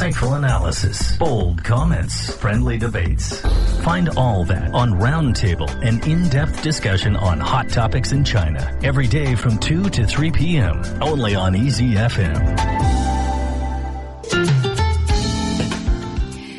insightful analysis, bold comments, friendly debates. Find all that on Roundtable, an in-depth discussion on hot topics in China. Every day from 2 to 3 p.m. Only on Easy FM.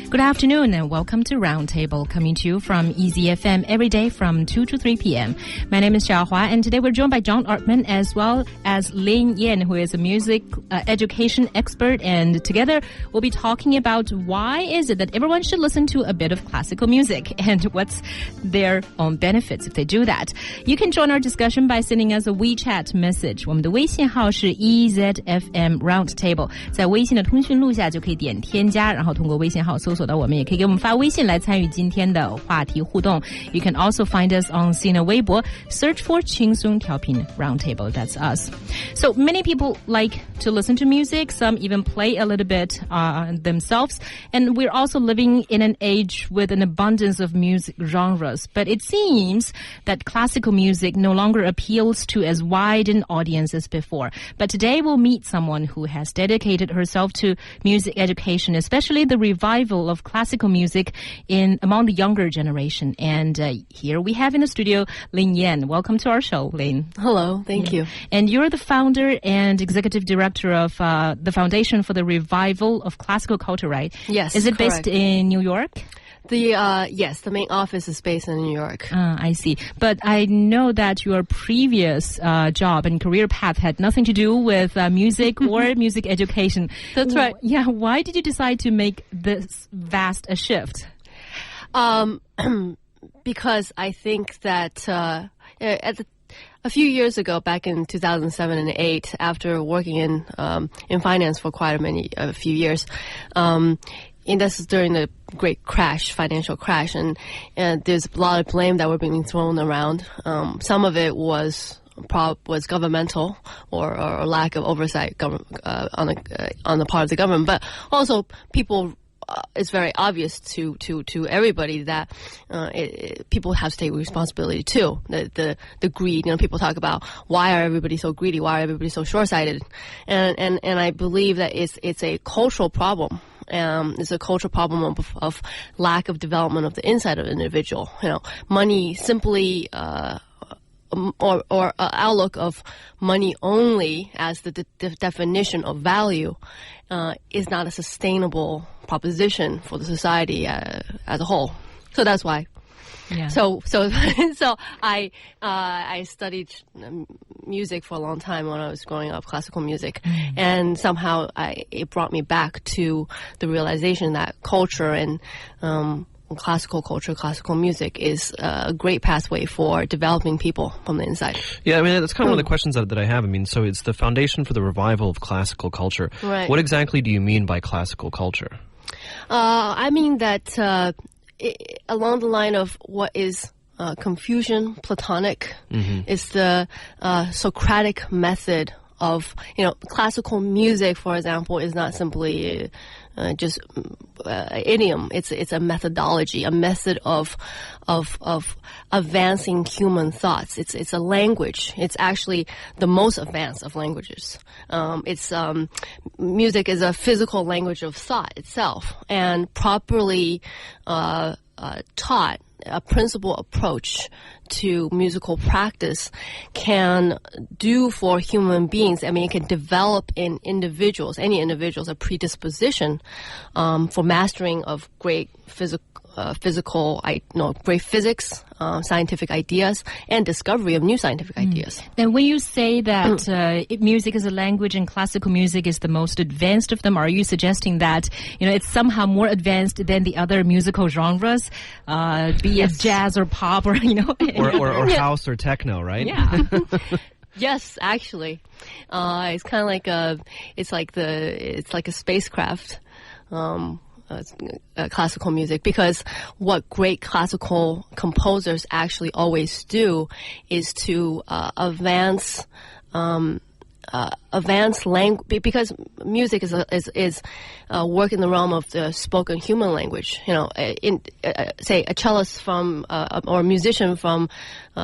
Good afternoon and welcome to Roundtable, coming to you from Easy FM every day from 2 to 3 p.m. My name is Xiaohua, and today we're joined by John Artman as well as Lynn J, who is a music education expert, and together we'll be talking about why is it that everyone should listen to a bit of classical music and what's their own benefits if they do that. You can join our discussion by sending us a WeChat message. 我们的微信号是 EZFM Roundtable， 在微信的通讯录下就可以点添加，然后通过微信号搜索到我们，也可以给我们发微信来参与今天的话题互动。You can also find us on Sina Weibo. Search for 轻松调频 Roundtable. That's us. So many people like to listen to music. Some even play a little bit themselves. And we're also living in an age with an abundance of music genres. But it seems that classical music no longer appeals to as wide an audience as before. But today we'll meet someone who has dedicated herself to music education, especially the revival of classical music among the younger generation. And here we have in the studio Lynn J. Welcome to our show, Lynn. Hello, thank you. And you're the founder and executive director of the Foundation for the Revival of Classical Culture, right? Yes, Is it correct. based in New York? Yes, the main office is based in New York. I see. But I know that your previous job and career path had nothing to do with music or music education. That's right. Yeah. Why did you decide to make this vast a shift? Because I think that a few years ago, back in 2007 and 2008, after working in finance for quite a few years, and this is during the great financial crash, and there's a lot of blame that were being thrown around. Some of it was governmental or lack of oversight on the part of the government, but also people. It's very obvious to everybody that people have to take responsibility too. The greed, people talk about why are everybody so greedy, why are everybody so short-sighted, and I believe that it's a cultural problem. It's a cultural problem of lack of development of the inside of the individual. Money simply. Or outlook of money only as the definition of value is not a sustainable proposition for the society as a whole. So that's why. Yeah. So I studied music for a long time when I was growing up, classical music, and somehow it brought me back to the realization that culture and classical culture, classical music is a great pathway for developing people from the inside. Yeah, I mean, that's kind of one of the questions that I have. I mean, so it's the Foundation for the Revival of Classical Culture. Right. What exactly do you mean by classical culture? I mean that along the line of what is Confucian, Platonic, is the Socratic method of, classical music, for example, is not simply just idiom. It's a methodology, a method of advancing human thoughts. It's a language. It's actually the most advanced of languages. Music is a physical language of thought itself, and properly taught, a principled approach to musical practice can do for human beings. I mean, it can develop in individuals, any individuals, a predisposition for mastering of great great physics, scientific ideas, and discovery of new scientific ideas. And when you say that music is a language and classical music is the most advanced of them, are you suggesting that it's somehow more advanced than the other musical genres, be it jazz or pop or or house or techno, right? Yeah. Yes, actually, it's kind of like it's like a spacecraft. Classical music, because what great classical composers actually always do is to advance language, because music is work in the realm of the spoken human language. Say a cellist from or a musician from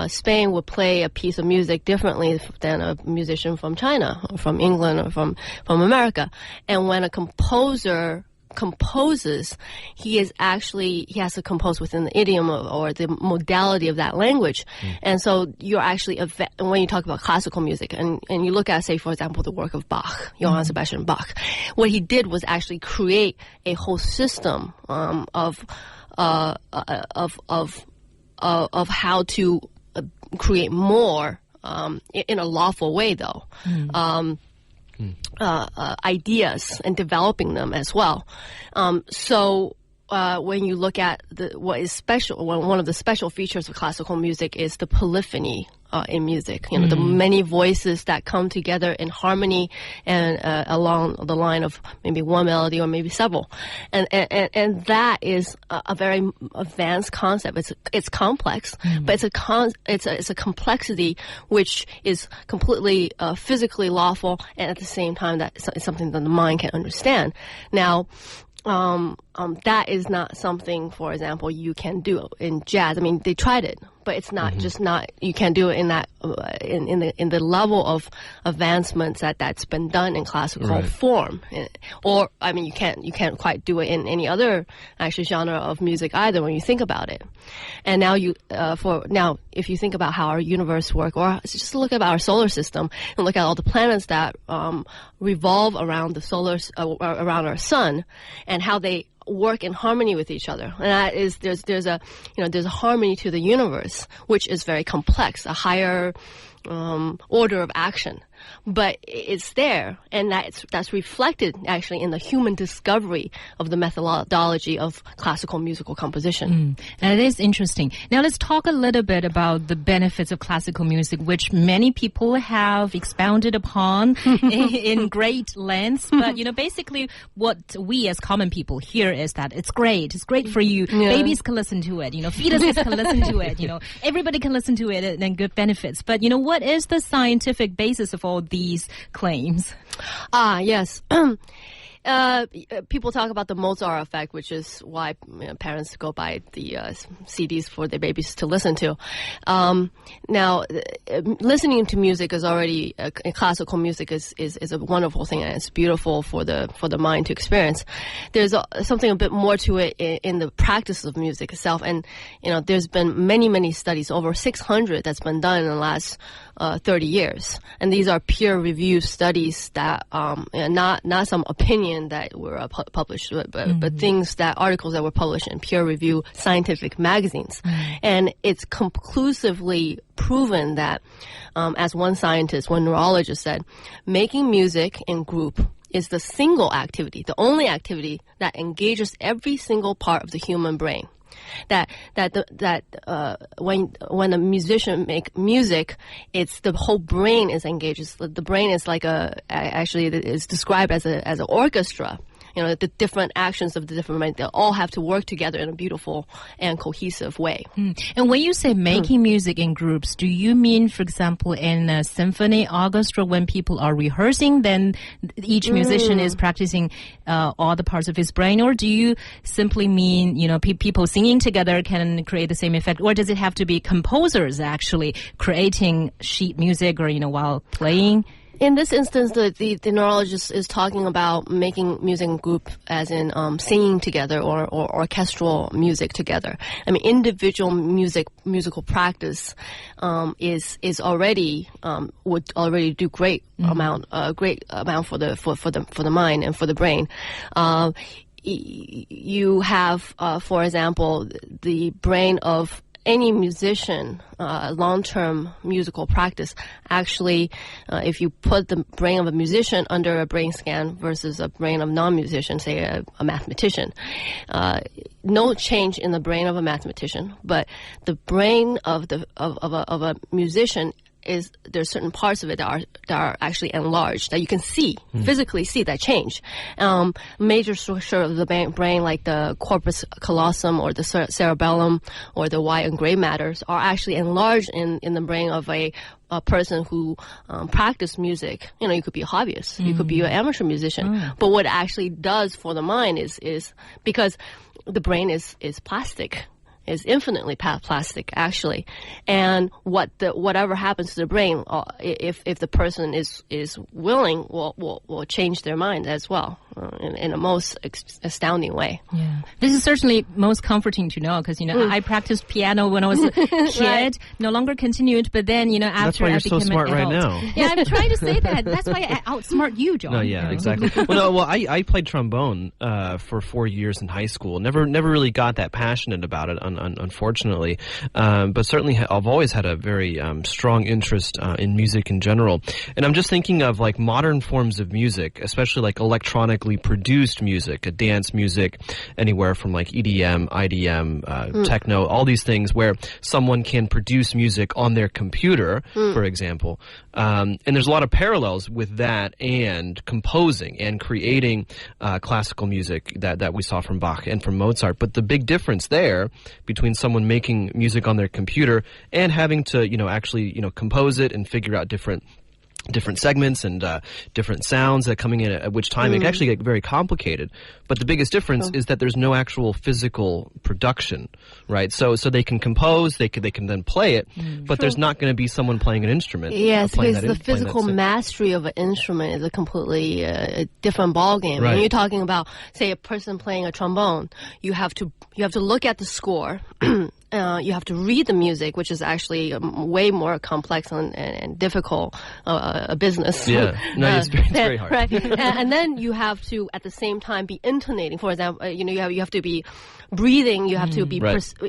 Spain would play a piece of music differently than a musician from China or from England or from America. And when a composer composes, he has to compose within the idiom or the modality of that language. And so you're actually, when you talk about classical music and you look at, say, for example, the work of Bach, Johann Sebastian Bach, what he did was actually create a whole system of how to create more in a lawful way, though. Ideas and developing them as well. So when you look at what is special, one of the special features of classical music is the polyphony in music. You know, the many voices that come together in harmony and along the line of maybe one melody or maybe several, and that is a very advanced concept. It's complex, but it's a complexity which is completely physically lawful, and at the same time that it's something that the mind can understand. Now, that is not something, for example, you can do in jazz. I mean, they tried it, but it's not just not. You can't do it in that in the level of advancements that's been done in classical form. Or I mean, you can't quite do it in any other actually genre of music either when you think about it. And now if you think about how our universe works, or just look at our solar system and look at all the planets that revolve around around our sun, and how they work in harmony with each other. And that is there's a harmony to the universe, which is very complex, a higher order of action. But it's there, and that's reflected actually in the human discovery of the methodology of classical musical composition. And it is interesting. Now let's talk a little bit about the benefits of classical music, which many people have expounded upon in great lengths. But basically what we as common people hear is that it's great for you. Yeah. Babies can listen to it. Fetuses can listen to it. Everybody can listen to it, and good benefits. But what is the scientific basis of all these claims? Yes. People talk about the Mozart effect, which is why parents go buy the CDs for their babies to listen to. Now, listening to music is already classical music is a wonderful thing, and it's beautiful for the mind to experience. There's something a bit more to it in the practice of music itself, and there's been many studies, over 600 that's been done in the last 30 years, and these are peer-reviewed studies that not some opinion that were published, but articles that were published in peer-reviewed scientific magazines. And it's conclusively proven that, as one neurologist said, making music in group is the single activity, the only activity that engages every single part of the human brain. When a musician make music, it's the whole brain is engaged. The brain is like it's described as an orchestra. The different actions of the different brains, they all have to work together in a beautiful and cohesive way. And when you say making music in groups, do you mean, for example, in a symphony orchestra when people are rehearsing, then each musician is practicing all the parts of his brain? Or do you simply mean, people singing together can create the same effect? Or does it have to be composers actually creating sheet music or, while playing? In this instance, the neurologist is talking about making music in group, as in singing together or orchestral music together. I mean, individual musical practice is already would already do great amount for the mind and for the brain. You have, for example, the brain of any musician, long-term musical practice, actually, if you put the brain of a musician under a brain scan versus a brain of non-musician, say a mathematician, no change in the brain of a mathematician, but the brain of a musician there's certain parts of it that are actually enlarged, that you can physically see that change. Major structure of the brain, like the corpus callosum or the cerebellum or the white and gray matters, are actually enlarged in the brain of a person who practice music. You could be a hobbyist, you could be an amateur musician, but what it actually does for the mind is because the brain is plastic. Is infinitely plastic, actually, and whatever happens to the brain, if the person is willing, will change their mind as well. in a most astounding way. Yeah, this is certainly most comforting to know because I practiced piano when I was a kid, Right. no longer continued, but then after That's why you're I so became smart an right adult. now. Yeah, I'm trying to say that. That's why I outsmart you, John. No, yeah, exactly. Well, I played trombone for 4 years in high school. Never really got that passionate about it, unfortunately. But certainly, I've always had a very strong interest in music in general. And I'm just thinking of like modern forms of music, especially like electronically produced music, dance music, anywhere from like EDM, IDM, techno, all these things where someone can produce music on their computer, for example. And there's a lot of parallels with that and composing and creating classical music that we saw from Bach and from Mozart. But the big difference there between someone making music on their computer and having to, actually, compose it and figure out different segments and different sounds that coming in at which time it can actually get very complicated. But the biggest difference is that there's no actual physical production, right? So they can compose, they can then play it, but there's not going to be someone playing an instrument. Yes, playing because the physical mastery of an instrument is a completely different ballgame. Right. When you're talking about, say, a person playing a trombone, you have to look at the score. You have to read the music, which is actually way more complex and difficult a business. Yeah, no, it's very hard. Right, and then you have to at the same time be intonating. For example, you have to be breathing. You have to be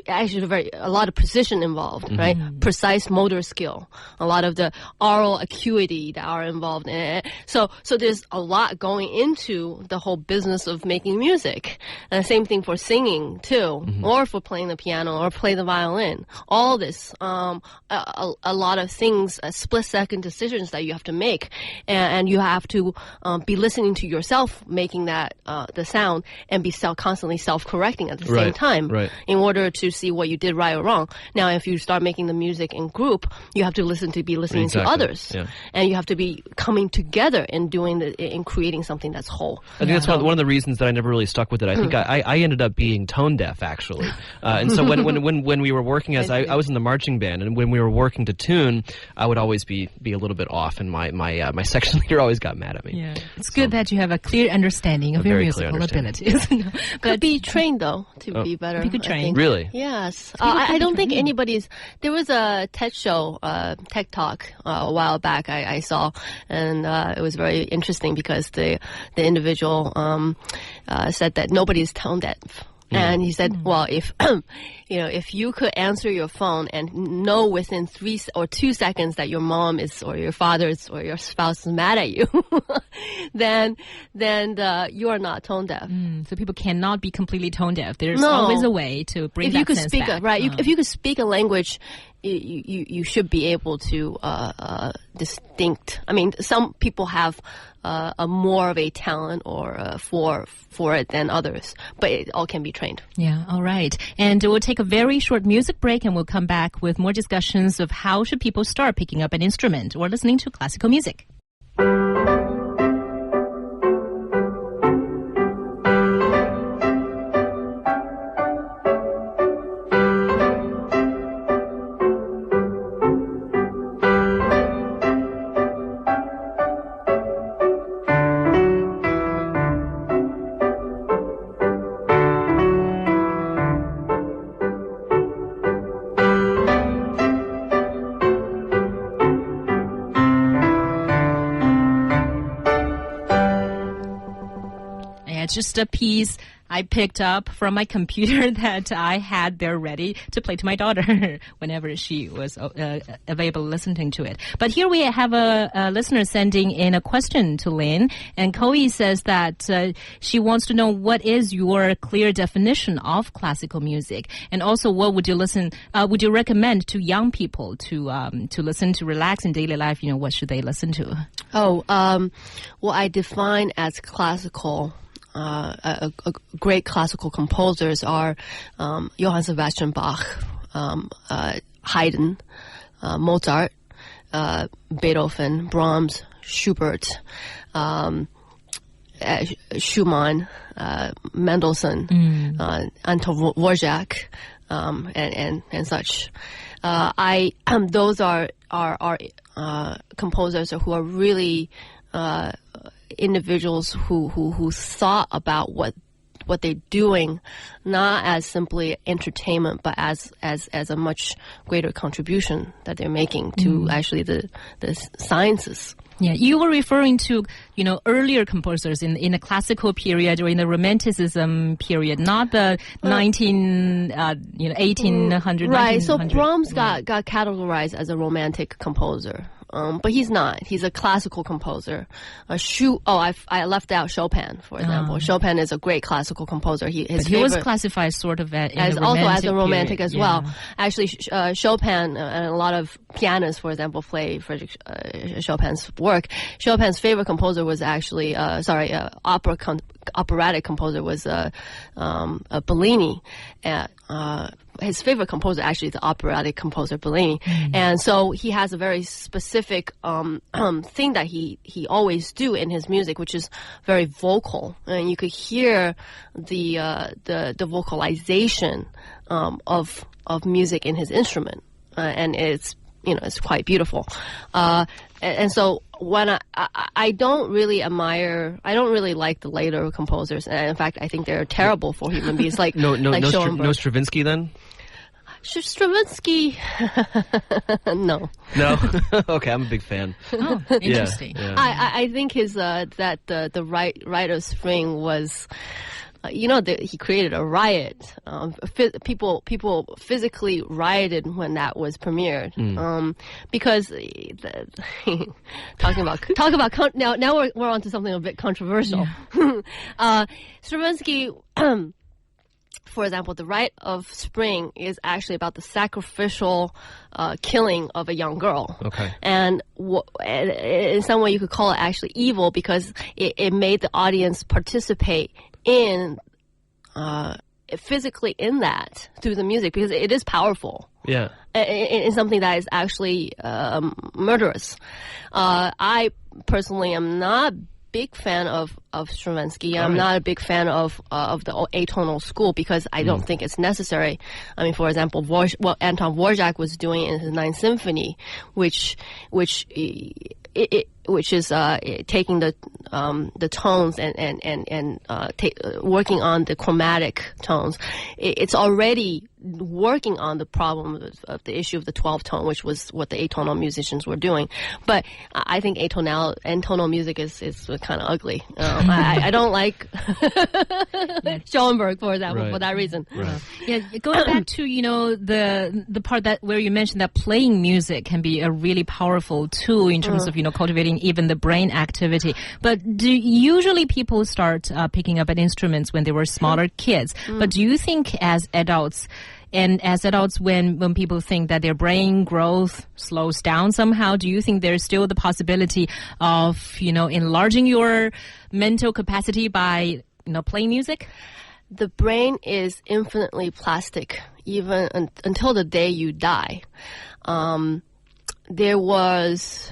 actually a lot of precision involved, right? Precise motor skill, a lot of the oral acuity that are involved in it. So there's a lot going into the whole business of making music. And the same thing for singing too, or for playing the piano or play the violin. All this, a lot of things, split-second decisions that you have to make, and you have to be listening to yourself making that the sound and be constantly self-correcting at the same time in order to see what you did right or wrong. Now, if you start making the music in group, you have to be listening to others, and you have to be coming together and in creating something that's whole. I think that's one of the reasons that I never really stuck with it. I think I ended up being tone deaf actually, and so when we were working I was in the marching band, and when we were working to tune, I would always be a little bit off, and my section leader always got mad at me. Yeah, it's good that you have a clear understanding of your musical abilities. Could be trained though to be better. You could train. Really? Yes. I don't think anybody's. There was a TED show, TED Talk a while back I saw, and it was very interesting because the individual said that nobody's tone deaf. And he said, well, if if you could answer your phone and know within 3 or 2 seconds that your mom is or your father is or your spouse is mad at you, then you are not tone deaf. So people cannot be completely tone deaf. There's always a way to bring that sense back. If you could speak a language, you should be able to distinct. I mean, some people have a more of a talent or for it than others, but it all can be trained. Yeah, all right. And we'll take a very short music break, and we'll come back with more discussions of how should people start picking up an instrument or listening to classical music. It's just a piece I picked up from my computer that I had there ready to play to my daughter whenever she was available listening to it. But here we have a listener sending in a question to Lynn, and Chloe says that she wants to know what is your clear definition of classical music, and also what would you recommend to young people to listen to relax in daily life? What should they listen to? What I define as classical. Great classical composers are Johann Sebastian Bach, Haydn, Mozart, Beethoven, Brahms, Schubert, Schumann, Mendelssohn, Anton Dvorak, and such. Those are composers who are really individuals who thought about what they're doing, not as simply entertainment, but as a much greater contribution that they're making to actually the sciences. Yeah, you were referring to, earlier composers in the classical period or in the Romanticism period, not the 1800. Right. So Brahms got categorized as a romantic composer. But he's not. He's a classical composer. I left out Chopin, for example. Chopin is a great classical composer. He was classified sort of as a romantic period. as well. Actually, Chopin and a lot of pianists, for example, play Frederick Chopin's work. Chopin's favorite composer was actually operatic composer was Bellini. His favorite composer actually is the operatic composer Bellini, and so he has a very specific thing that he always do in his music, which is very vocal, and you could hear the vocalization of music in his instrument, and it's quite beautiful. And so when I don't really like the later composers. And in fact, I think they're terrible for human beings. Like no Schoenberg. Stravinsky then? Stravinsky, no. No? Okay, I'm a big fan. Oh, interesting. Yeah. I think his that the Rite of Spring was. He created a riot. People physically rioted when that was premiered. Because now we're on to something a bit controversial. Yeah. Stravinsky. For example, the Rite of Spring is actually about the sacrificial killing of a young girl. Okay. And in some way you could call it actually evil because it made the audience participate in physically in that through the music because it is powerful. Yeah. In something that is actually murderous. I personally am not big fan of Stravinsky. I'm not a big fan of the atonal school because I don't think it's necessary. I mean, for example, what Anton Dvorak was doing in his Ninth Symphony, which is taking the tones and working on the chromatic tones. It's already working on the problem of the issue of the 12th tone, which was what the atonal musicians were doing. But I think atonal music is kind of ugly. I don't like Schoenberg, for example, for that reason. Right. Yeah, going back to the part that where you mentioned that playing music can be a really powerful tool in terms of cultivating even the brain activity. But do usually people start picking up at instruments when they were smaller kids? But do you think as adults? And as adults, when people think that their brain growth slows down somehow, do you think there's still the possibility of, enlarging your mental capacity by, playing music? The brain is infinitely plastic, even until the day you die. There's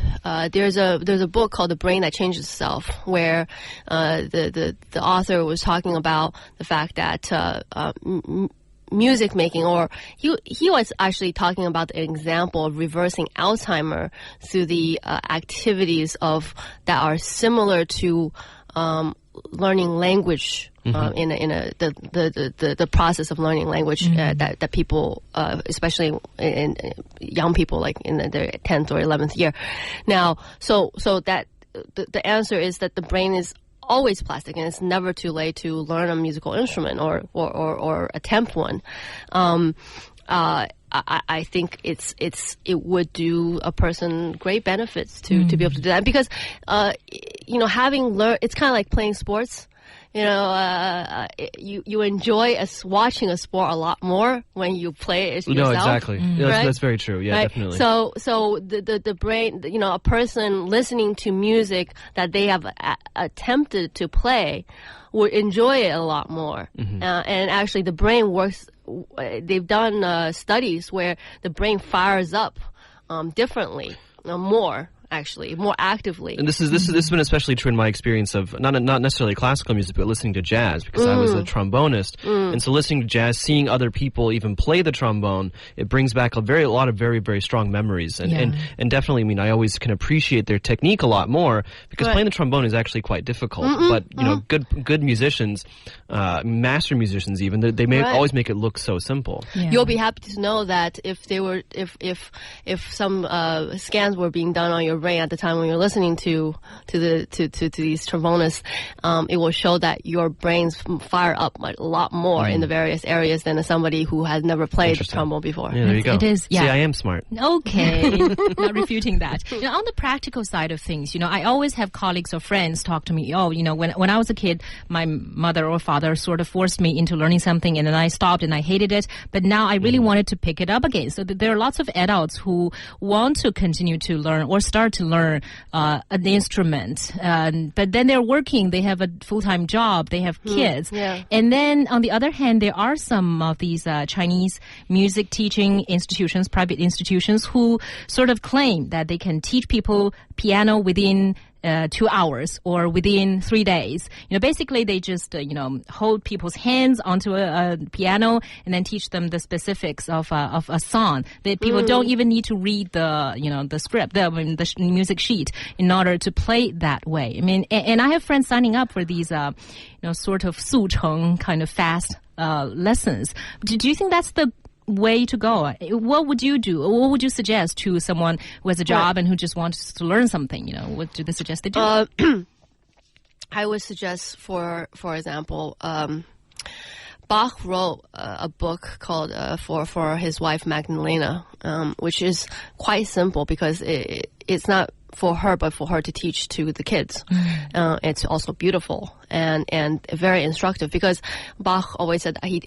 a book called The Brain That Changes Itself, where the author was talking about the fact that music making, or he was actually talking about the example of reversing Alzheimer through the activities that are similar to learning language. In the process of learning language that people, especially in young people, like in their 10th or 11th year. Now, so that the answer is that the brain is always plastic, and it's never too late to learn a musical instrument or attempt one. I think it would do a person great benefits to be able to do that because having learned, it's kind of like playing sports. You enjoy watching a sport a lot more when you play it yourself. No, exactly. Right? That's very true. Yeah, right? definitely. So the brain, a person listening to music that they have attempted to play would enjoy it a lot more. And actually the brain works, they've done studies where the brain fires up differently, more actually, more actively. And this has been especially true in my experience of not necessarily classical music, but listening to jazz, because I was a trombonist, and so listening to jazz, seeing other people even play the trombone, it brings back a lot of very, very strong memories, and definitely, I mean, I always can appreciate their technique a lot more, because playing the trombone is actually quite difficult. But you know, good musicians, master musicians even, they may always make it look so simple. You'll be happy to know that if some scans were being done on your brain at the time when you're listening to these trombonists, it will show that your brains fire up a lot more in the various areas than somebody who has never played the trombone before. Yeah, there you go. It is. Yeah. See, I am smart. Okay, not refuting that. You know, on the practical side of things, you know, I always have colleagues or friends talk to me. Oh, you know, when I was a kid, my mother or father sort of forced me into learning something, and then I stopped and I hated it. But now I really wanted to pick it up again. So there are lots of adults who want to continue to learn or start to learn an instrument, but then they're working. They have a full-time job. They have kids, and then on the other hand, there are some of these Chinese music teaching institutions, private institutions, who sort of claim that they can teach people piano within 2 hours or within 3 days. You know, basically they just, hold people's hands onto a piano and then teach them the specifics of a song. That people don't even need to read the script, the music sheet in order to play that way. I mean, and I have friends signing up for these, sort of 速成kind of fast lessons. Do you think that's the way to go? What would you do? What would you suggest to someone who has a job and who just wants to learn something? You know, what do they suggest they do? I would suggest, for example, Bach wrote a book called for his wife Magdalena, which is quite simple because it's not for her, but for her to teach to the kids. It's also beautiful and very instructive, because Bach always said he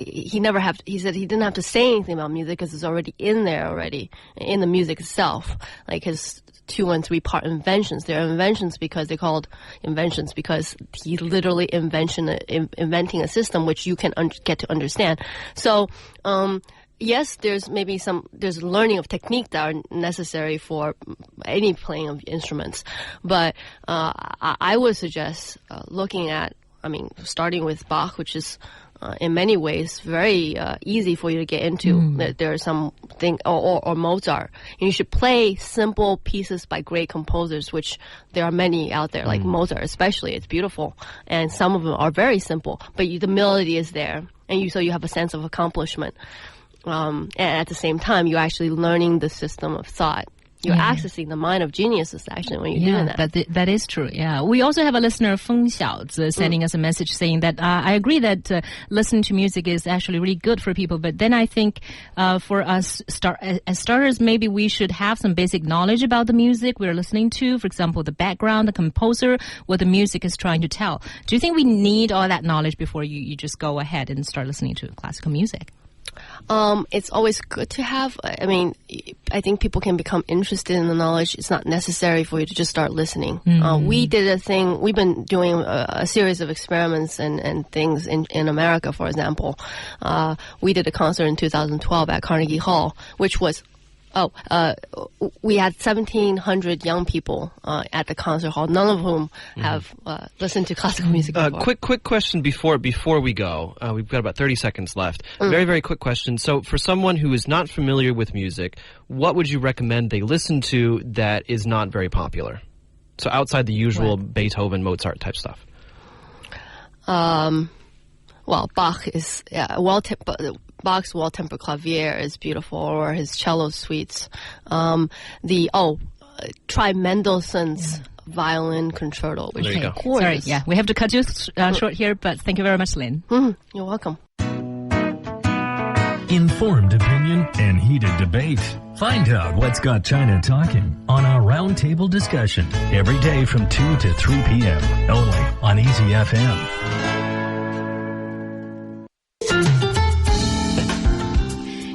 said he didn't have to say anything about music because it's already in there already in the music itself, like his 2 and 3 part inventions. They're inventions because they're called inventions because he literally inventing a system which you can get to understand. So yes, there's learning of technique that are necessary for any playing of instruments, but I would suggest looking at, starting with Bach, which is in many ways very easy for you to get into. There are something, or Mozart. And you should play simple pieces by great composers, which there are many out there, like Mozart especially. It's beautiful, and some of them are very simple, but the melody is there, and so you have a sense of accomplishment. And at the same time, you're actually learning the system of thought. You're accessing the mind of geniuses, actually, when you're doing that. That is true, yeah. We also have a listener, Feng Xiaozi, sending us a message saying that I agree that listening to music is actually really good for people, but then I think for us as starters, maybe we should have some basic knowledge about the music we're listening to. For example, the background, the composer, what the music is trying to tell. Do you think we need all that knowledge before you just go ahead and start listening to classical music? It's always good to have. I think people can become interested in the knowledge. It's not necessary for you to just start listening. We did a thing. We've been doing a series of experiments and things in America, for example. We did a concert in 2012 at Carnegie Hall, which was we had 1,700 young people at the concert hall, none of whom have listened to classical music before. Quick question before we go. We've got about 30 seconds left. Very, very quick question. So for someone who is not familiar with music, what would you recommend they listen to that is not very popular? So outside the usual Beethoven, Mozart type stuff. Well, Bach is Bach's Well-Tempered Clavier is beautiful, or his cello suites. Try Mendelssohn's Violin Concerto, which is gorgeous. Sorry, we have to cut you short here, but thank you very much, Lynn. You're welcome. Informed opinion and heated debate. Find out what's got China talking on our roundtable discussion every day from 2 to 3 p.m. only on Easy FM.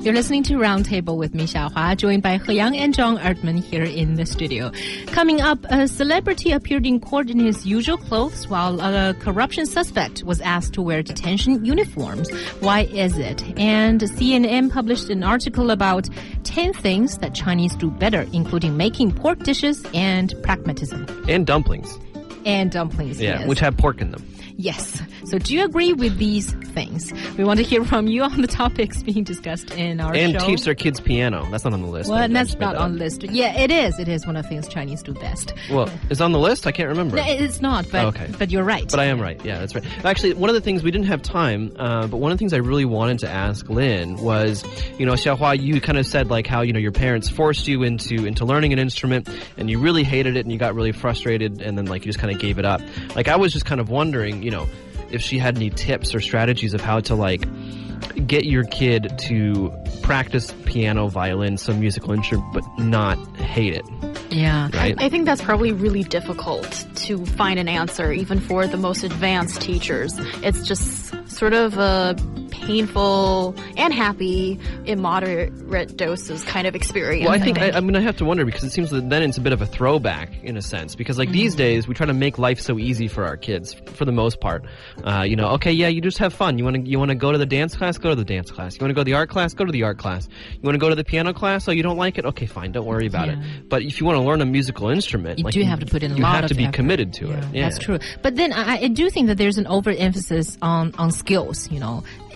You're listening to Roundtable with me, Xiaohua, joined by He Yang and John Erdman here in the studio. Coming up, a celebrity appeared in court in his usual clothes while a corruption suspect was asked to wear detention uniforms. Why is it? And CNN published an article about 10 things that Chinese do better, including making pork dishes and pragmatism. And dumplings. And dumplings, Yeah, yes. which have pork in them. Yes. So do you agree with these things? We want to hear from you on the topics being discussed in our show. And teach their kids piano. That's not on the list. Well, that's not on the list. Yeah, it is. It is one of the things Chinese do best. Well, it's on the list? I can't remember. No, it's not, but you're right. But I am right. Yeah, that's right. Actually, one of the things, we didn't have time, but one of the things I really wanted to ask Lynn was, Xiaohua, you kind of said like how, your parents forced you into learning an instrument and you really hated it and you got really frustrated and then like you just kind of gave it up. Like I was just kind of wondering, if she had any tips or strategies of how to like get your kid to practice piano, violin, some musical instrument, but not hate it. Yeah. Right? I think that's probably really difficult to find an answer, even for the most advanced teachers. It's just sort of a painful and happy in moderate doses kind of experience. Well, I think, I have to wonder because it seems that then it's a bit of a throwback in a sense because like these days we try to make life so easy for our kids for the most part. Okay, yeah, you just have fun. You want to go to the dance class? Go to the dance class. You want to go to the art class? Go to the art class. You want to go to the piano class? Oh, you don't like it? Okay, fine. Don't worry about it. But if you want to learn a musical instrument, you do have to put in a lot of effort. You have to be committed to it. Yeah. That's true. But then I do think that there's an overemphasis on skills,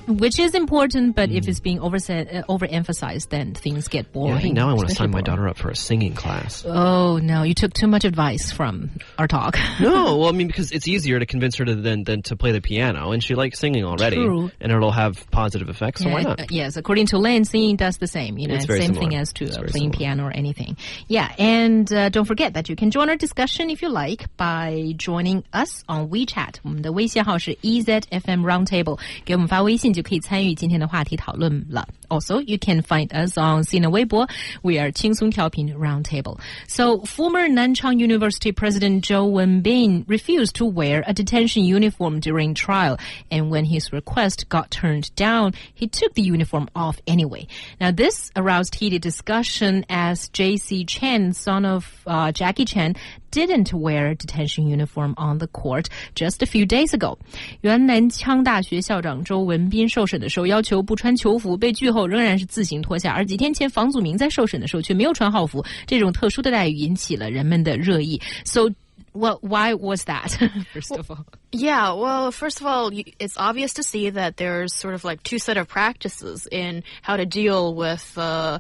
which is important, but if it's being overemphasized, then things get boring. Yeah, I think now I want to sign my daughter up for a singing class. Oh, no. You took too much advice from our talk. No, well, I mean, because it's easier to convince her than to play the piano, and she likes singing already. True. And it'll have positive effects, so why not? Yes, according to Lynn, singing does the same. It's very same similar. thing as to playing similar. piano or anything. Yeah, and don't forget that you can join our discussion if you like by joining us on WeChat. 我们的微信号是 EZFM Roundtable， 给我们发微信就可以参与今天的话题讨论了。Also, you can find us on Sina Weibo. We are 轻松调频 Roundtable. So, former Nanchang University President Zhou Wenbin refused to wear a detention uniform during trial, and when his request got turned down, he took the uniform off anyway. Now, this aroused heated discussion as J.C. Chen, son of Jackie Chen, didn't wear a detention uniform on the court just a few days ago. 原南腔大学校长周文斌受审的时候要求不穿囚服，被拒后仍然是自行脱下，而几天前房祖名在受审的时候却没有穿号服，这种特殊的待遇引起了人们的热议。So, well, why was that? First of all. Yeah, well, first of all, it's obvious to see that there's sort of like two set of practices in how to deal with the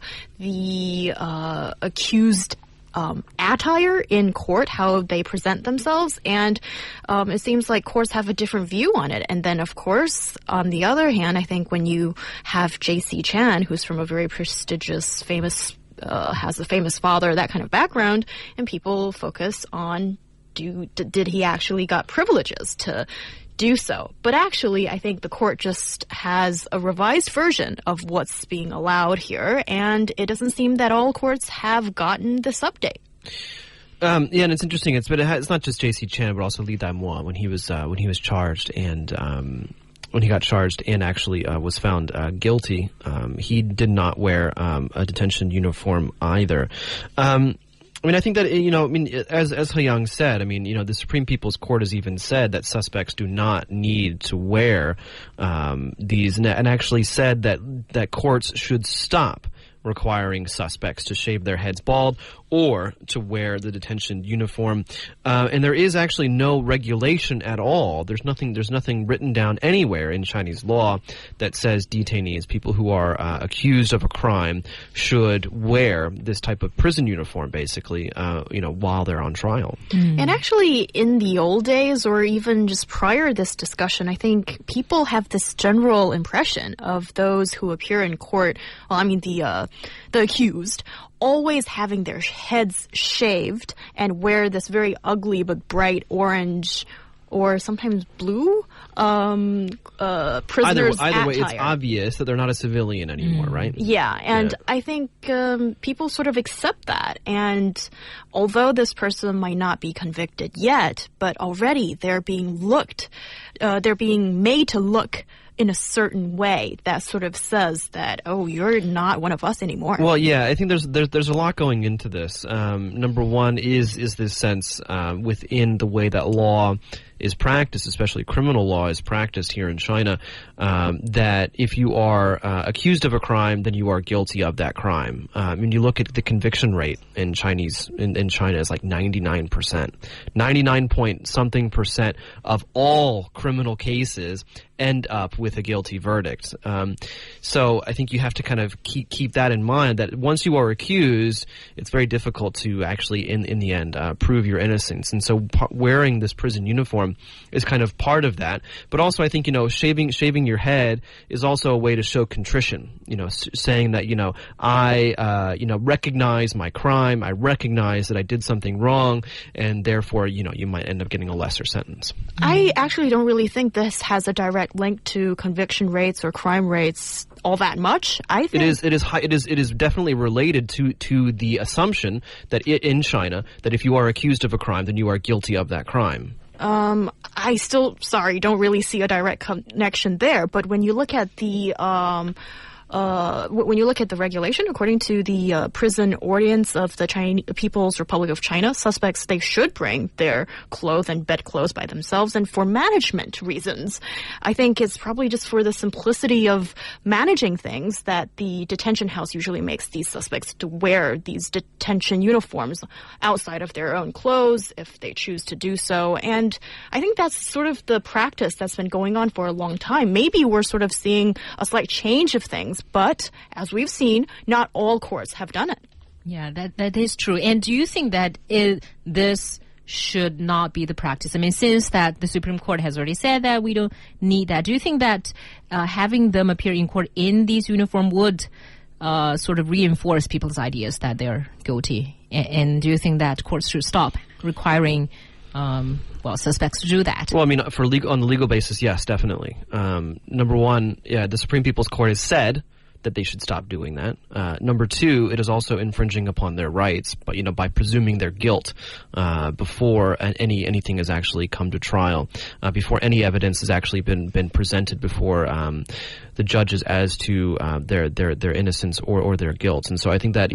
accused attire in court, how they present themselves, and it seems like courts have a different view on it. And then, of course, on the other hand, I think when you have J.C. Chen, who's from a very prestigious, has a famous father, that kind of background, and people focus on did he actually got privileges to do so. But actually, I think the court just has a revised version of what's being allowed here, and it doesn't seem that all courts have gotten this update. Yeah, and it's interesting. It's not just J.C. Chen, but also Li Daimo when he was charged and when he got charged and actually was found guilty. He did not wear a detention uniform either. I think that, as He Yang said, the Supreme People's Court has even said that suspects do not need to wear these, and actually said that courts should stop requiring suspects to shave their heads bald or to wear the detention uniform. And there is actually no regulation at all. There's nothing written down anywhere in Chinese law that says detainees, people who are accused of a crime, should wear this type of prison uniform, basically, while they're on trial. And actually, in the old days, or even just prior to this discussion, I think people have this general impression of those who appear in court, the accused, always having their heads shaved and wear this very ugly but bright orange or sometimes blue prisoner's either way, attire. it's obvious that they're not a civilian anymore, right? Yeah, and I think people sort of accept that. And although this person might not be convicted yet, but already they're being made to look in a certain way that sort of says that, oh, you're not one of us anymore? Well, yeah, I think there's a lot going into this. Number one is this sense within the way that law is practiced, especially criminal law is practiced here in China, that if you are accused of a crime, then you are guilty of that crime. When you look at the conviction rate in China, is like 99%. 99-point-something% of all criminal cases end up with a guilty verdict. So I think you have to kind of keep that in mind, that once you are accused, it's very difficult to actually, in the end, prove your innocence. And so wearing this prison uniform is kind of part of that. But also I think, shaving your head is also a way to show contrition, saying that, I, recognize my crime, I recognize that I did something wrong, and therefore, you might end up getting a lesser sentence. I actually don't really think this has a direct link to conviction rates or crime rates all that much. I think it is definitely related to the assumption that in China that if you are accused of a crime, then you are guilty of that crime. I still, don't really see a direct connection there. But when you look at the regulation, according to the prison ordinance of the People's Republic of China, suspects, they should bring their clothes and bedclothes by themselves. And for management reasons, I think it's probably just for the simplicity of managing things that the detention house usually makes these suspects to wear these detention uniforms outside of their own clothes if they choose to do so. And I think that's sort of the practice that's been going on for a long time. Maybe we're sort of seeing a slight change of things, but as we've seen, not all courts have done it. Yeah, that is true. And do you think that this should not be the practice? I mean, since that the Supreme Court has already said that we don't need that, do you think that having them appear in court in these uniform would sort of reinforce people's ideas that they're guilty? And do you think that courts should stop requiring suspects to do that? Well, I mean, on the legal basis, yes, definitely. Number one, the Supreme People's Court has said that they should stop doing that. Number two, it is also infringing upon their rights, but by presuming their guilt before anything has actually come to trial, before any evidence has actually been presented before the judges as to their innocence or their guilt. And so I think that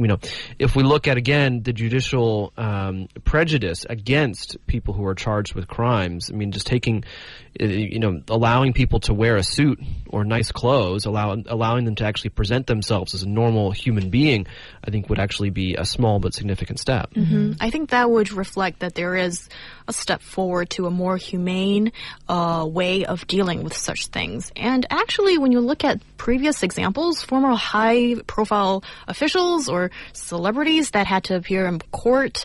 if we look at again the judicial prejudice against people who are charged with crimes, I mean, just taking allowing people to wear a suit or nice clothes, allowing them to actually present themselves as a normal human being, I think would actually be a small but significant step. Mm-hmm. I think that would reflect that there is a step forward to a more humane way of dealing with such things. And actually, when you look at previous examples, former high-profile officials or celebrities that had to appear in court,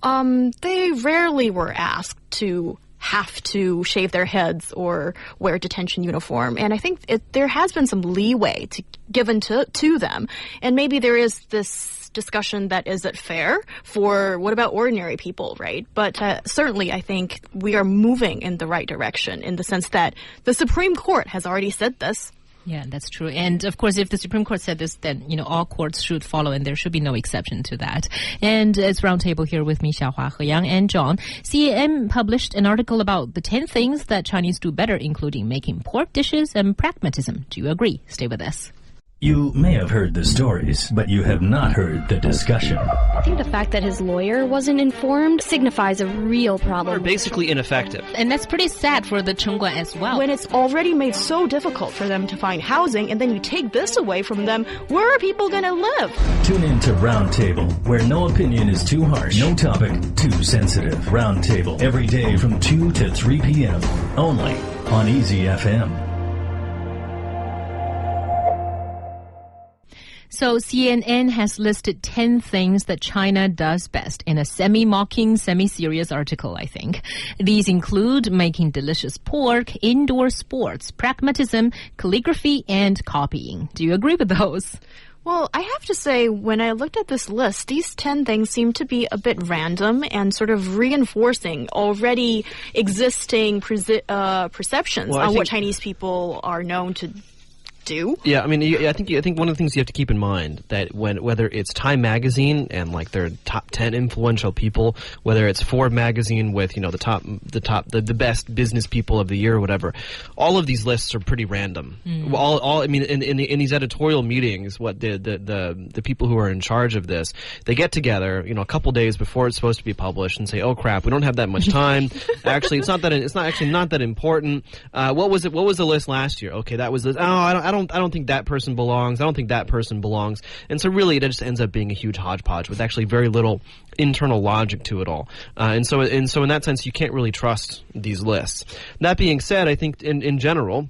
they rarely were asked to have to shave their heads or wear a detention uniform. And I think there has been some leeway given to them. And maybe there is this discussion that is it fair for what about ordinary people, right? But certainly I think we are moving in the right direction in the sense that the Supreme Court has already said this. Yeah, that's true. And of course, if the Supreme Court said this, then, all courts should follow, and there should be no exception to that. And it's Roundtable here with me, Xiaohua, He Yang, and John. CAN published an article about the 10 things that Chinese do better, including making pork dishes and pragmatism. Do you agree? Stay with us. You may have heard the stories, but you have not heard the discussion. I think the fact that his lawyer wasn't informed signifies a real problem. They're basically ineffective. And that's pretty sad for the Chengguan as well. When it's already made so difficult for them to find housing, and then you take this away from them, where are people going to live? Tune in to Roundtable, where no opinion is too harsh, no topic too sensitive. Roundtable, every day from 2 to 3 p.m., only on Easy FM. So CNN has listed 10 things that China does best in a semi-mocking, semi-serious article, I think. These include making delicious pork, indoor sports, pragmatism, calligraphy, and copying. Do you agree with those? Well, I have to say, when I looked at this list, these 10 things seem to be a bit random and sort of reinforcing already existing perceptions on what Chinese people are known to do. Yeah, I mean, I think one of the things you have to keep in mind that whether it's Time Magazine and like their top 10 influential people, whether it's Forbes Magazine with the best business people of the year or whatever, all of these lists are pretty random. I mean, in these editorial meetings, what the people who are in charge of this, they get together, a couple days before it's supposed to be published and say, "Oh crap, we don't have that much time. Actually, it's not that important. What was the list last year? Okay, that was this. Oh, I don't think that person belongs. I don't think that person belongs." And so really, it just ends up being a huge hodgepodge with actually very little internal logic to it all. And so in that sense, you can't really trust these lists. That being said, I think in general,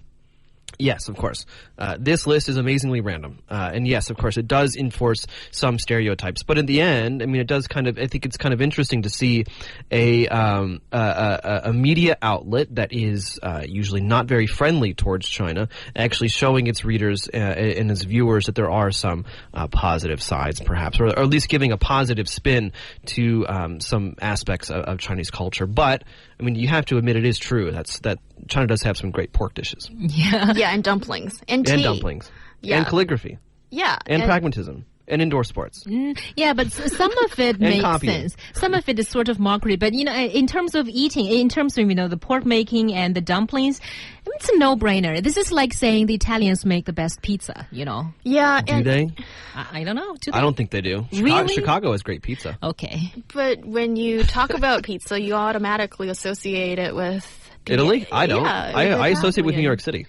yes, of course. This list is amazingly random. And yes, of course, it does enforce some stereotypes. But in the end, I mean, I think it's kind of interesting to see a media outlet that is usually not very friendly towards China actually showing its readers and its viewers that there are some positive sides, perhaps, or at least giving a positive spin to some aspects of Chinese culture. But, I mean, you have to admit it is true that China does have some great pork dishes. Yeah, and dumplings. And tea. And dumplings. Yeah. And calligraphy. Yeah. And pragmatism. And indoor sports. Yeah, but some of it makes sense. Some of it is sort of mockery. But, in terms of eating, in terms of, the pork making and the dumplings, it's a no-brainer. This is like saying the Italians make the best pizza, Yeah. Do they? I don't know. Do they? I don't think they do. Really? Chicago has great pizza. Okay. But when you talk about pizza, you automatically associate it with Italy? I don't. Yeah, I associate with exactly. New York City.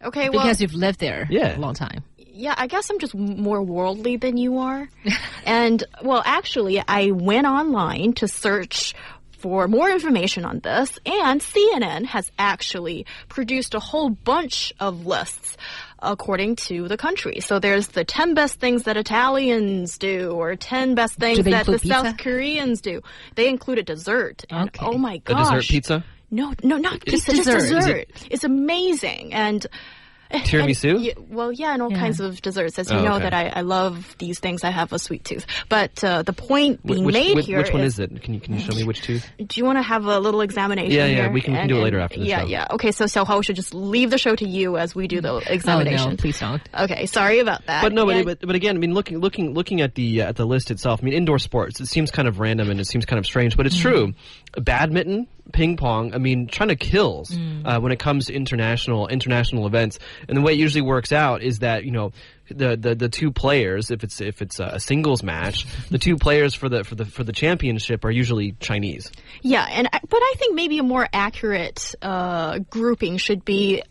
Okay, well, Because you've lived there a long time. yeah, I guess I'm just more worldly than you are. And, well, actually, I went online to search for more information on this, and CNN has actually produced a whole bunch of lists according to the country. So there's the 10 best things that Italians do, or 10 best things that the pizza? South Koreans do. They included dessert. And, Okay. oh my A gosh. dessert pizza? No, not pizza, just dessert. dessert. It's amazing. And Tiramisu? And all kinds of desserts. As you Oh, know, okay. that I love these things. I have a sweet tooth. But the point being made here which one is it? Can you show me which tooth? do you want to have a little examination Yeah, here? we can do it later after the show. Yeah. Okay, so Xiaohua should just leave the show to you as we do the Oh, examination. no, please don't. Okay, sorry about that. But no, And- but again, I mean, looking at the list itself, I mean, indoor sports, it seems kind of random and it seems kind of strange, but it's true. Badminton, ping pong, I mean, China kills when it comes to international events, and the way it usually works out is that the two players, if it's a singles match, the two players for the championship are usually Chinese. Yeah, but I think maybe a more accurate grouping should be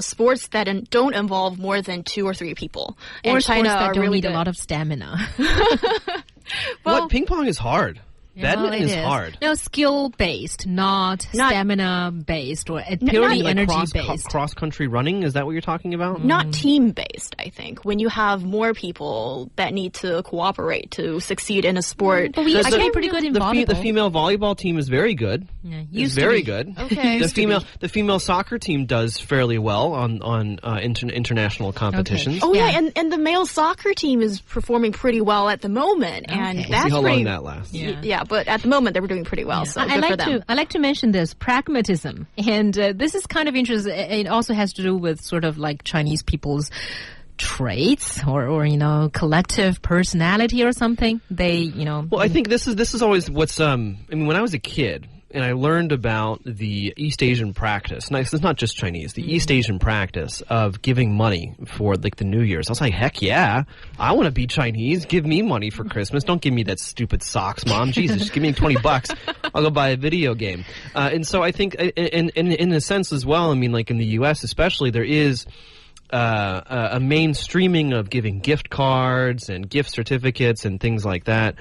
sports that don't involve more than 2 or 3 people. Or And China sports that are don't really need a good. lot of stamina. Well, Ping pong is hard. Badminton Well, it is hard. No, skill-based, not stamina-based or not purely Like energy-based. cross-country running, is that what you're talking about? not team-based, I think. When you have more people that need to cooperate to succeed in a sport. But we used to be The- pretty good in the volleyball. female volleyball team is very good. Yeah, It's used to very be. good. Okay. The female soccer team does fairly well on international competitions. Oh, Yeah. and the male soccer team is performing pretty well at the moment. And Okay. that's See how pretty, long that lasts. Yeah, but at the moment they were doing pretty well. So I good for like them. I like to mention this pragmatism, and this is kind of interesting. It also has to do with sort of like Chinese people's traits or collective personality or something. They Well, I think this is always what's I mean, when I was a kid and I learned about the East Asian practice. Now, it's not just Chinese. The East Asian practice of giving money for like the New Year's. I was like, heck yeah, I want to be Chinese. Give me money for Christmas. Don't give me that stupid socks, Mom. Jesus, just give me $20. I'll go buy a video game. And so I think, in a sense as well, I mean, like in the U.S. especially, there is a mainstreaming of giving gift cards and gift certificates and things like that,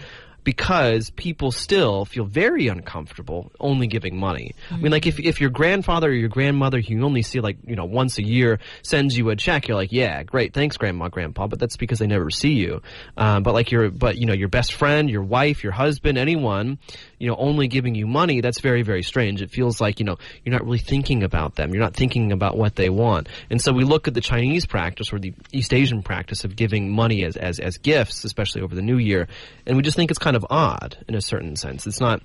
because people still feel very uncomfortable only giving money. I mean, like if your grandfather or your grandmother, you only see like, once a year, sends you a check, you're like, yeah, great, thanks, grandma, grandpa, but that's because they never see you. But your best friend, your wife, your husband, anyone, only giving you money, that's very, very strange. It feels like, you're not really thinking about them. You're not thinking about what they want. And so we look at the Chinese practice or the East Asian practice of giving money as gifts, especially over the New Year, and we just think it's kind of odd in a certain sense. It's not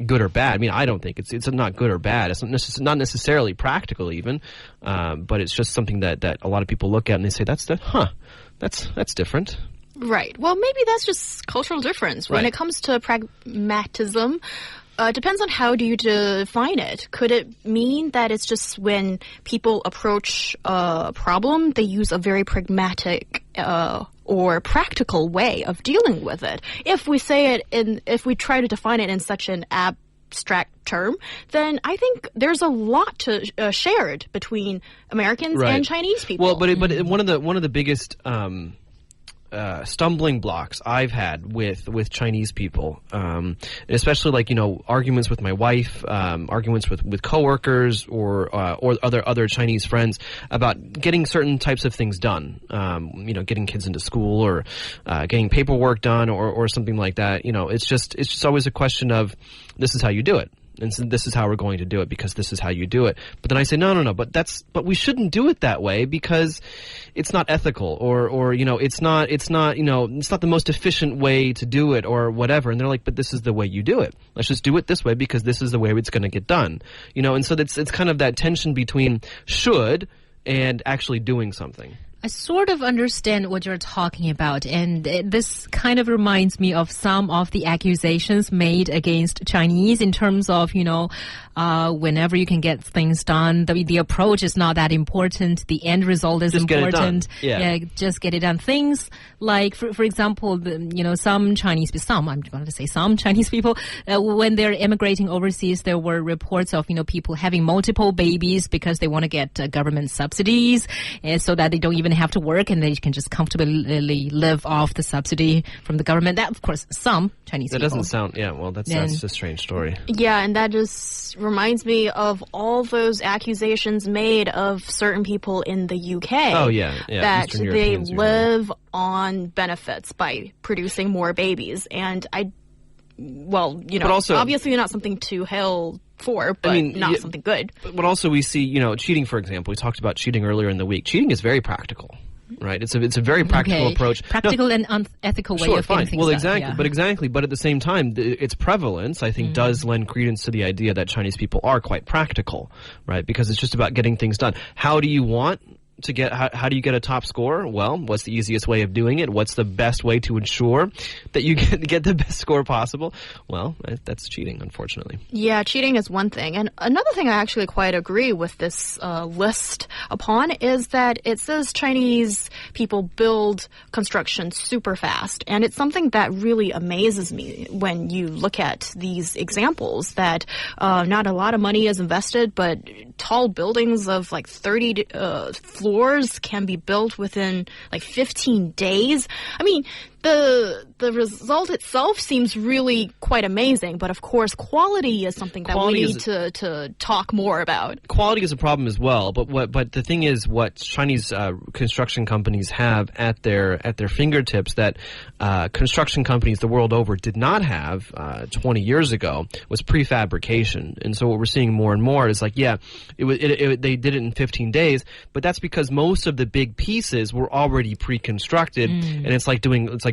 good or bad. I mean, I don't think it's not good or bad. It's not necessarily practical even, but it's just something that a lot of people look at and they say, that's different. Right. Well, maybe that's just cultural difference. When Right. it comes to pragmatism, depends on how do you define it. Could it mean that it's just when people approach a problem, they use a very pragmatic or practical way of dealing with it? If we say it if we try to define it in such an abstract term, then I think there's a lot to shared between Americans Right. and Chinese people. Well, but one of the biggest stumbling blocks I've had with Chinese people, especially arguments with my wife, arguments with coworkers or other Chinese friends about getting certain types of things done, getting kids into school or getting paperwork done or something like that. It's just always a question of, this is how you do it. And so this is how we're going to do it because this is how you do it. But then I say, no, but we shouldn't do it that way because it's not ethical or it's not the most efficient way to do it or whatever. And they're like, but this is the way you do it. Let's just do it this way because this is the way it's going to get done. And so it's kind of that tension between should and actually doing something. I sort of understand what you're talking about, and this kind of reminds me of some of the accusations made against Chinese in terms of, whenever you can get things done, the approach is not that important, the end result is just important. Get it done. Yeah. Just get it done. Things like, for example, some Chinese people, when they're immigrating overseas, there were reports of, people having multiple babies because they want to get government subsidies, so that they don't even have to work and they can just comfortably live off the subsidy from the government. That, of course, some Chinese people. That doesn't sound, that's a strange story. Yeah, and that just reminds me of all those accusations made of certain people in the UK. Oh, yeah. That Eastern they Europeans usually. live on benefits by producing more babies. And also, obviously not something to hail for, but not something good. But also we see, cheating, for example. We talked about cheating earlier in the week. Cheating is very practical. Right, it's a very practical approach. Practical and unethical way of getting things done. Exactly. But at the same time, its prevalence, I think, does lend credence to the idea that Chinese people are quite practical, right? Because it's just about getting things done. How do you want to get? How do you get a top score? Well, what's the easiest way of doing it? What's the best way to ensure that you get the best score possible? Well, that's cheating, unfortunately. Yeah, cheating is one thing. And another thing I actually quite agree with this list upon is that it says Chinese people build construction super fast. And it's something that really amazes me when you look at these examples that not a lot of money is invested, but tall buildings of like 30 floors can be built within like 15 days. I mean, the result itself seems really quite amazing, but of course quality is something that we need to talk more about. Quality is a problem as well, but the thing is, what Chinese construction companies have at their fingertips that construction companies the world over did not have 20 years ago was prefabrication. And so what we're seeing more and more is like, they did it in 15 days, but that's because most of the big pieces were already pre-constructed, and it's like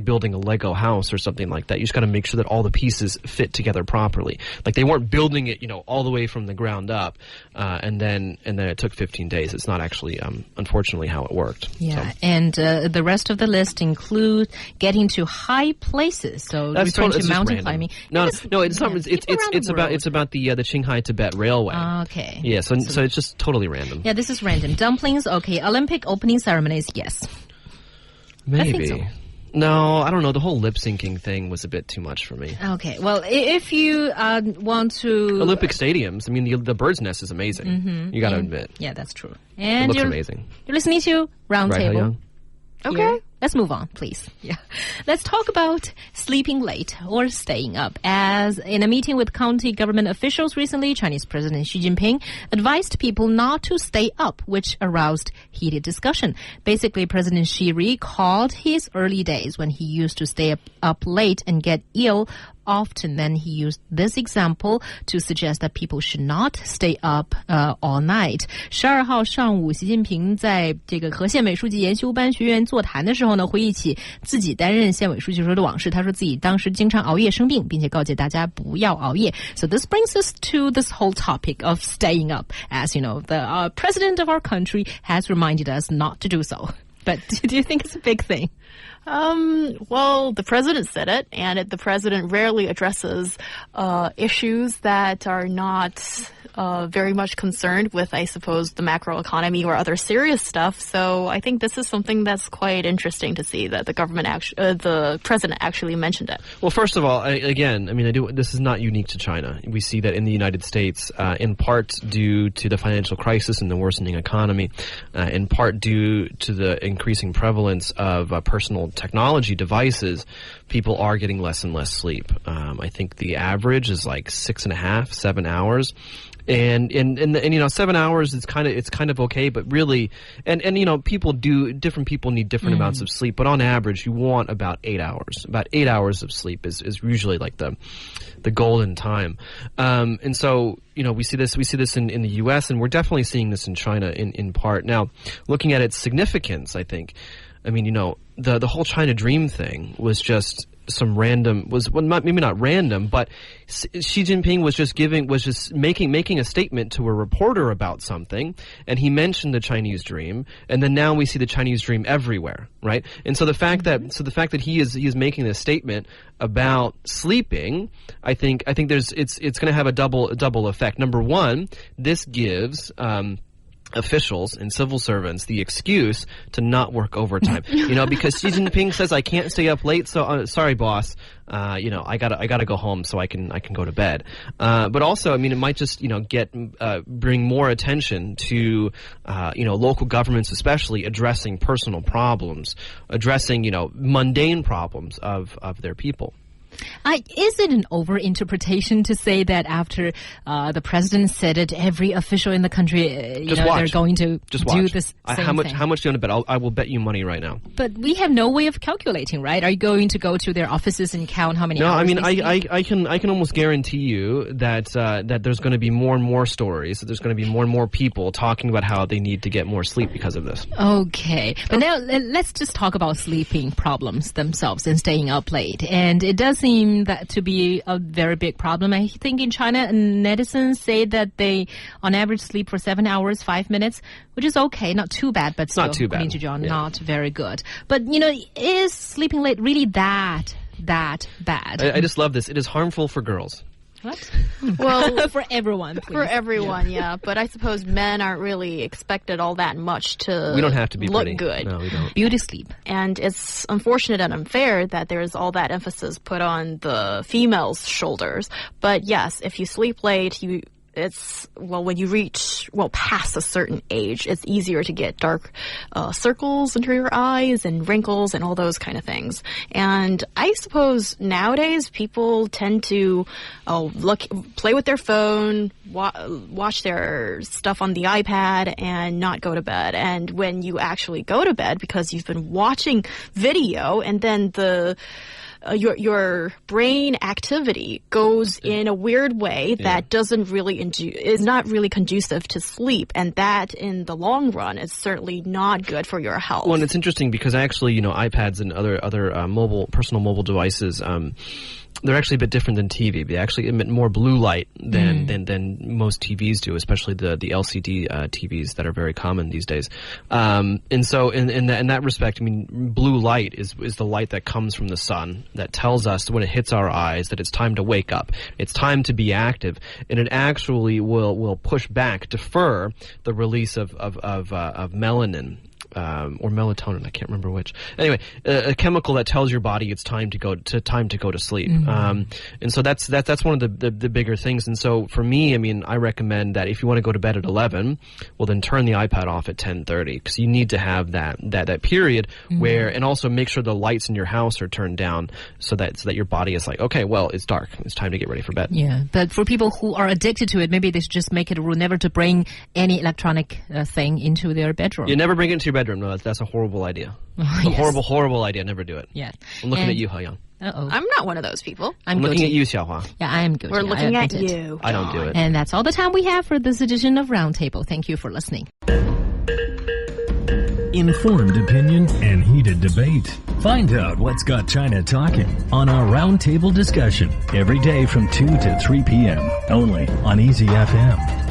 building a Lego house or something like that. You just got to make sure that all the pieces fit together properly. Like they weren't building it, all the way from the ground up, and then it took 15 days. It's not actually, unfortunately, how it worked. Yeah, so. And the rest of the list include getting to high places. So That's referring to mountain random. climbing. No, it's not. It's about the Qinghai Tibet Railway. Okay. Yeah, so it's just totally random. Yeah, this is random. Dumplings. Okay. Olympic opening ceremonies. Yes. Maybe. I think so. No, I don't know. The whole lip syncing thing was a bit too much for me. Okay. Well, if you want to... Olympic stadiums, I mean, the bird's nest is amazing. Mm-hmm. You got to admit. Yeah, that's true. And it looks amazing. You're listening to Roundtable. Okay. Let's move on, please. Yeah. Let's talk about sleeping late or staying up. As in a meeting with county government officials recently, Chinese President Xi Jinping advised people not to stay up, which aroused heated discussion. Basically, President Xi recalled his early days when he used to stay up late and get ill often. Then he used this example to suggest that people should not stay up all night. 12号上午，习近平在这个和县委书记研修班学员座谈的时候呢，回忆起自己担任县委书记时候的往事。他说自己当时经常熬夜生病，并且告诫大家不要熬夜。So this brings us to this whole topic of staying up. As you know, the president of our country has reminded us not to do so. But do you think it's a big thing? Well, the president said it, and the president rarely addresses issues that are not very much concerned with, I suppose, the macroeconomy or other serious stuff. So I think this is something that's quite interesting to see that the the president actually mentioned it. Well, first of all, this is not unique to China. We see that in the United States, in part due to the financial crisis and the worsening economy, in part due to the increasing prevalence of personal technology devices, people are getting less and less sleep. I think the average is like 6.5, 7 hours. And 7 hours is kind of okay, but really, and different people need different amounts of sleep, but on average, you want about 8 hours. About 8 hours of sleep is usually like the golden time. And so, we see this in the U.S., and we're definitely seeing this in China in part. Now, looking at its significance, I think, the whole China Dream thing was just maybe not random, but Xi Jinping was just making a statement to a reporter about something, and he mentioned the Chinese dream, and then now we see the Chinese dream everywhere, right? And so the fact that he is making this statement about sleeping, I think it's going to have a double effect. Number one, this gives officials and civil servants the excuse to not work overtime, because Xi Jinping says I can't stay up late, so sorry boss, I gotta go home so I can go to bed. But also, it might just bring more attention to local governments, especially addressing personal problems, addressing mundane problems of their people. Is it an overinterpretation to say that after the president said it, every official in the country, they're going to do this same how much thing? How much do you want to bet? I will bet you money right now. But we have no way of calculating, right? Are you going to go to their offices and count how many hours? No, I can almost guarantee you that there's going to be more and more stories. That there's going to be more and more people talking about how they need to get more sleep because of this. Okay, but now let's just talk about sleeping problems themselves and staying up late. And it does seem that to be a very big problem. I think in China, netizens say that they, on average, sleep for 7 hours, 5 minutes, which is okay, not too bad, but still, not too bad. According to John, not very good. But, is sleeping late really that bad? I just love this. It is harmful for girls. What? Well, for everyone, please. For everyone, yeah. But I suppose men aren't really expected all that much to We don't have to be look pretty. good. No, we don't. Beauty sleep. And it's unfortunate and unfair that there's all that emphasis put on the female's shoulders. But yes, if you sleep late, when you reach past a certain age, it's easier to get dark circles under your eyes and wrinkles and all those kind of things. And I suppose nowadays people tend to play with their phone, watch their stuff on the iPad, and not go to bed. And when you actually go to bed because you've been watching video, and then your brain activity goes in a weird way that doesn't really is not really conducive to sleep, and that in the long run is certainly not good for your health. Well, and it's interesting because actually, iPads and other personal mobile devices, they're actually a bit different than TV. They actually emit more blue light than most TVs do, especially the LCD TVs that are very common these days. And so in that respect, blue light is the light that comes from the sun that tells us when it hits our eyes that it's time to wake up. It's time to be active, and it actually will push back, defer the release of melanin. Or melatonin, I can't remember which. Anyway, a chemical that tells your body it's time to go to sleep. And so that's one of the bigger things. And so for me, I recommend that if you want to go to bed at 11, well then turn the iPad off at 10:30, because you need to have that period where, and also make sure the lights in your house are turned down so that your body is like, okay, well, it's dark, it's time to get ready for bed. Yeah, but for people who are addicted to it, maybe they should just make it a rule never to bring any electronic thing into their bedroom. You never bring it into your bedroom. No, that's a horrible idea. Yes. A horrible idea. Never do it. Yeah. I'm looking at you, He Yang. Uh-oh. I'm not one of those people. I'm looking guilty. at you, Xiaohua. Yeah, I am guilty. We're I looking at admit it. you. I don't do it. And that's all the time we have for this edition of Roundtable. Thank you for listening. Informed opinion and heated debate. Find out what's got China talking on our Roundtable discussion every day from 2 to 3 p.m. only on Easy FM.